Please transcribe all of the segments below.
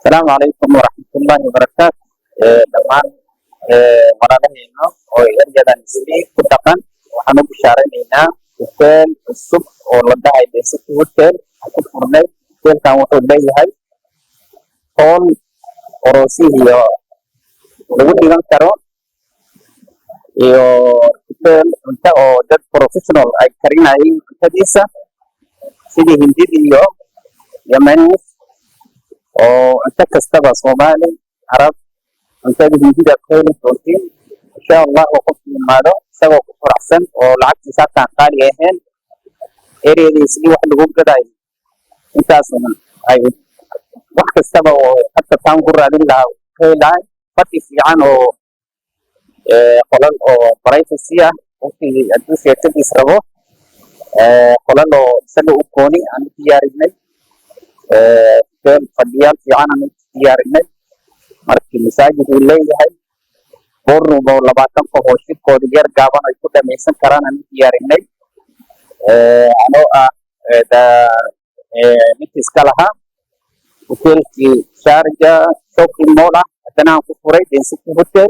السلام عليكم ورحمة الله وبركاته. دمان مرانهينا oo eryadan sidii ku dhaqan waxaan u bishaareynaa hotel cusub oo la dhahay Desert Hotel ku furnay. Hotelkan wuxuu leeyahay hall orosiyo lagu dhigan karo iyo hotel cunto oo dad professional ay karinayeen cuntadiisa sidii Hindida iyo Yemenis oo inta kastaba Soomaali Arab cuntada Hindida kale doontiin insha Allah qof yimaado isagoo ku faraxsan oo lacagtiisa taan qaali ahayn ereyadiisa wax lagu gaday intaas ay wax kastaba oo hatta taan ku raadin lahaa heelay fadhi fiican oo qolal oo privacy ah waqti aduu sheekadiis rabo qolal oo isaga u kooni aan diyaarinay fadhiyaan fiican aan diyaarinay markii masaajid uu leeyahay boorno 20 qof oo shirkooda yar gaaban ay ku dhameysan karaan aan diyaarinay anoo midkiis kala ha hotelkii Sharjah shopping mall hadana ku furay Desert Hotel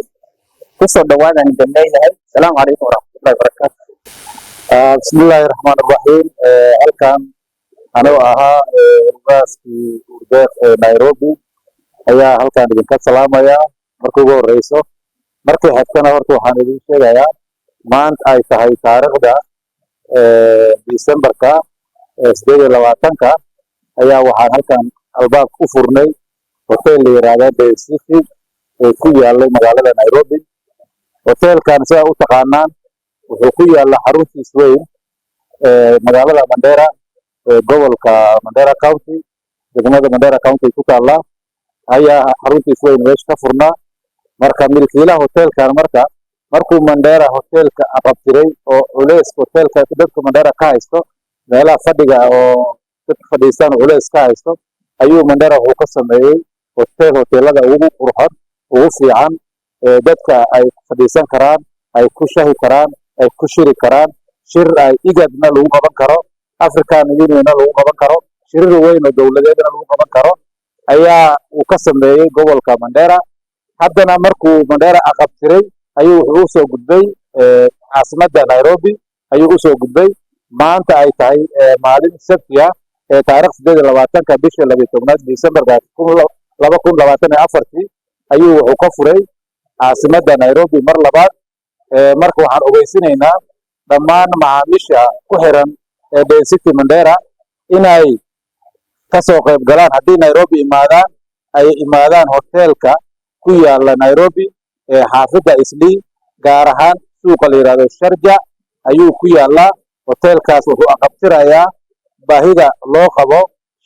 kusoo dhawaadaan idin leeyahay. Assalaamu calaykum waraxmatullaahi wabarakaatuh. Bismillahir Rahmanir Rahim. Halkan anoo ahaa ugaaskii urdeeq Nairobi ayaa halkan idinka salaamaya markii ugu horeyso. Markii xigtana horta waxaan idin sheegayaa maanta ay tahay taariikhda December-ka 28-ka ayaa waxaan halkan albaab ku furnay hotel la yiraahdo Desert ee ku yaalla magaalada Nairobi. Hotelkan sida u taqaanaan wuxuu ku yaalla xaruntiisa weyn magaalada Mandera gobolka Mandera County degmada Mandera County ku taalla ayaa xaruntiisa weyn meesha ka furnaa. marka milkiilaha hotelkan markuu Mandera hotelka aqabtiray oo culeys hotelka dadka Mandera ka haysto meelaha fadhiga oo dadka fadhiistaan culeys ka haysto ayuu Mandera uu ka sameeyay hotelada ugu qurxoon ugu fiican dadka ay fadhiisan karaan ay ku shahi karaan ay ku shiri karaan shir ay igadna lagu qaban karo African Union lagu qaban karo shirir weyn oo dawladeedna lagu qaban karo ayaa uu ka sameeyay gobolka Mandera. haddana markuu Mandera aqabtiray ayuu wuxuu soo gudbay caasimadda Nairobi ayuu u soo gudbay. maanta ay tahay maalin Sabti ah taariikh 28-ka bisha 12 December 2024 ayuu wuxuu ka furay caasimadda Nairobi mar labaad. marka waxaan ogeysinaynaa dhammaan macaamiisha ku xiran Desert Mandera inay ka soo qayb galaan haddii Nairobi imaadaan ay imaadaan hotelka ku yaalla Nairobi xaafadda Islii gaar ahaan suuqa la yiraahdo Sharjah ayuu ku yaalla. hotelkaas wuxuu aqabtirayaa baahida loo qabo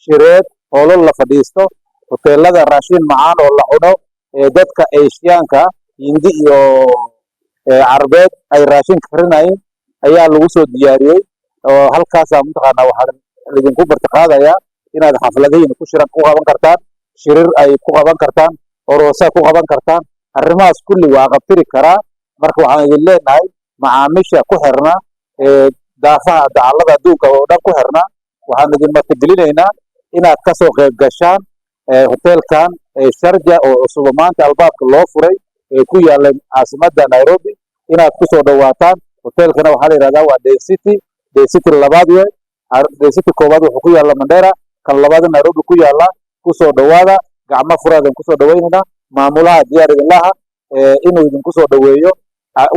shireed hoolal la fadhiisto hotelada raashin macaan oo la cuno dadka Asianka Hindi iyo Carbeed ay raashin karinayeen ayaa lagu soo diyaariyay oo halkaas mutaqaana waxaan idinku bartaqaadaya inaad xafladayn ku shiran ku qaban kartaan shirir ay ku qaban kartaan oroosa ku qaban kartaan arrimahaas kulli waa qabtiri karaa. marka waxaan idin leenahay macaamiisha ku xirna daafaha dacallada adduunka oo dhan ku xirna waxaan idin martigelinaynaa inaad ka soo qayb gashaan hotelkan Sharjah oo cusub maanta albaabka loo furay ku yaalla caasimadda Nairobi inaad ku soo dhawaataan. hotelkana waxaa la yiraahdaa waa Desert labaad weey. Desert koowaad wuxuu ku yaalla Mandera kan labaad Nairobi ku yaalla. ku soo dhawaada gacmo furaadan ku soo dhaweynaa maamulaha diyaar idin laha inuu idin ku soo dhaweeyo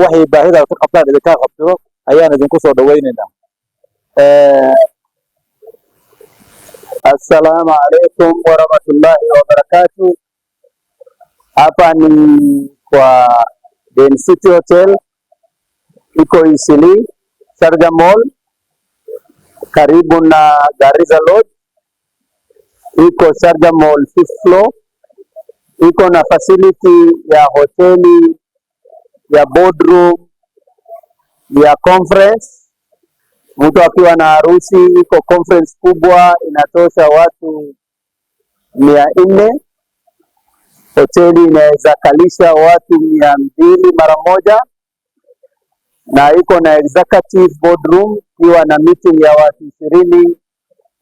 waxay baahida ka qabtaan idinka qabtiro ayaan idin ku soo dhaweynaynaa. Assalamu alaikum warahmatullahi wabarakatuh. Hapa ni kwa Desert Hotel iko Isili Sharjah Mall karibu na Garissa Road. iko Sharjah Mall 5th floor. iko na facility ya hoteli ya boardroom ya conference. mtu akiwa na harusi iko conference kubwa inatosha watu 400. hoteli inaweza kalisha watu 200 mara moja na iko na executive boardroom ikiwa na meeting ya watu 20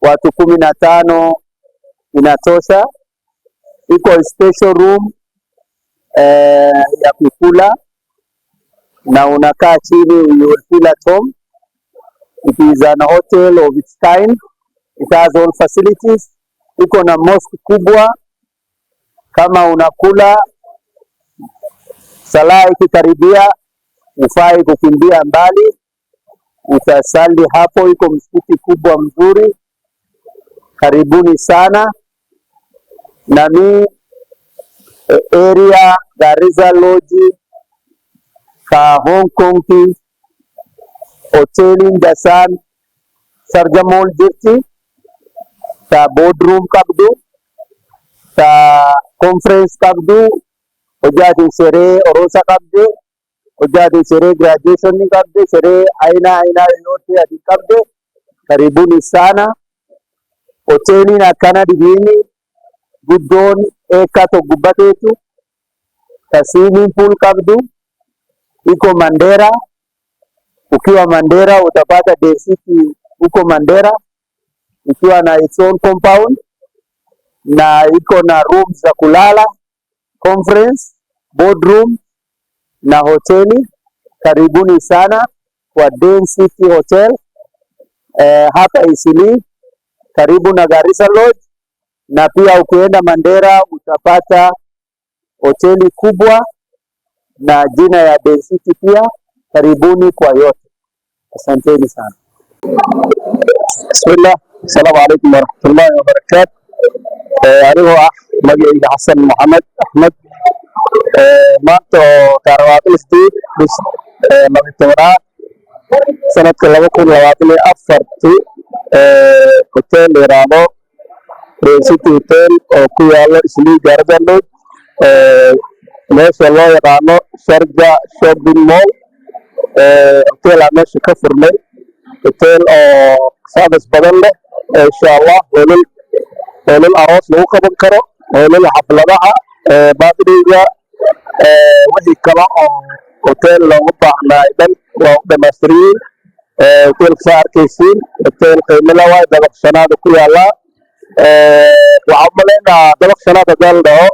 watu 15 inatosha. iko special room ya kukula na unakaa chini, you will feel at home. It is an hotel of its kind. It has all facilities. Iko na mosque kubwa, kama unakula sala ikikaribia ufai kukimbia mbali, utasali hapo. Iko msikiti kubwa mzuri, karibuni sana. Nami area Garissa Lodge ka Hong Kong ki hoteli Dasan Sarjamol jirti, ta boardroom kabdu, ta conference kabdu, hojaatiin sheree orosa kabdu, hojaatiin sheree graduation ni kabdu, sheree aina yote ati kabdu. Karibuni sana. Hoteli na kana digini guddoon eka gubbateetu, ta swimming pool kabdu. Iko Mandera. Ukiwa Mandera utapata Day City uko Mandera, ikiwa na its own compound na iko na rooms za kulala, conference, boardroom na hoteli. Karibuni sana kwa Day City Hotel hapa Eastleigh, karibu na Garissa Lodge. Na pia ukienda Mandera utapata hoteli kubwa na jina ya Day City pia. Karibuni kwa yote. Asanteni sana. Bismillah. Assalamu alaikum warahmatullahi wabarakatuh. Anigoo magacayga Xasan Maxamed Axmed, maanta taariikhda isdiid bis November sanadka 2024 hotel yaraado Day City Hotel oo ku yaala Eastleigh Garissa Lodge, meesha loo yaqaano Sharjah Shopping Mall. hotel meesha ka furnay, hotel oo service badan leh inshallah. hoolal aroos lagu qaban karo, hoolal xafladaha, birthday-ga, wixii kale oo hotel loogu baahnaa dhan waa u dhammaystiran. hotel saa arkaysiin, hotel qiimo leh waay, dabaq shanaad ku yaala. waxaan u maleynayaa dabaq shanaad haddii la dhaho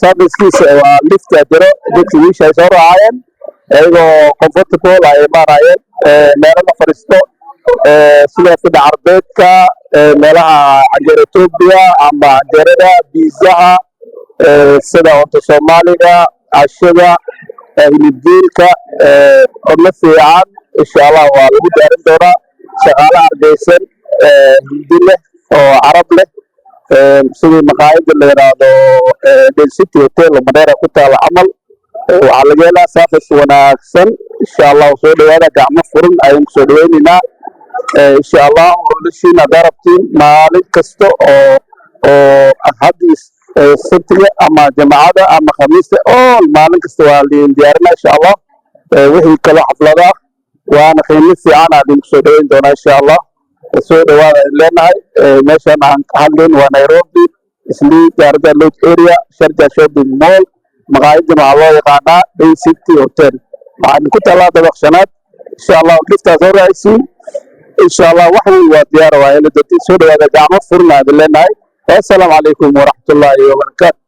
servicekiisa waa lift jiro, dadkii wiisha ay soo raacayeen ayagoo comfortable ay imaanayeen. meelo la fadhiisto sida fadhi carbeedka, meelaha canjeera Ethiopia ama canjeerada biizaha, sida cunto Soomaaliga, cashada, hilibgeelka, cunno fiican inshallah waa lagu diyaarin doonaa. shaqaale ardaysan, hindi leh oo carab leh, sidii maqaayada la yiraahdo Day City Hotel Mandera ku taala camal. waxaa laga helaa service wanaagsan inshallah. soo dhawaada, gacmo furan ayaan kusoo dhaweynaynaa inshallah. holashiin haddaa rabtiin maalin kasta oo hadii sabtiga ama jamacada ama khamiista maalin kasta waa liin diyaarinaa inshallah. wixii kale xaflada waana qiimo fiican aan kusoo dhaweyn doonaa inshallah. soo dhawaada leenahay. meeshan aan ka hadlayn waa Nairobi, Eastleigh Garissa Lodge area, Sharjah Shopping Mall. maqaayadana waxaa loo yaqaanaa Day City Hotel. waxaan ku talaa dabaq shanaad inshallah. liftaas soo raacaysiin inshallah. wax weyn waa diyaar, waa heli doontiin. soo dhawaada, gacmo furan aan leenahay. Assalaamu calaykum waraxmatullaahi wabarakaatuh.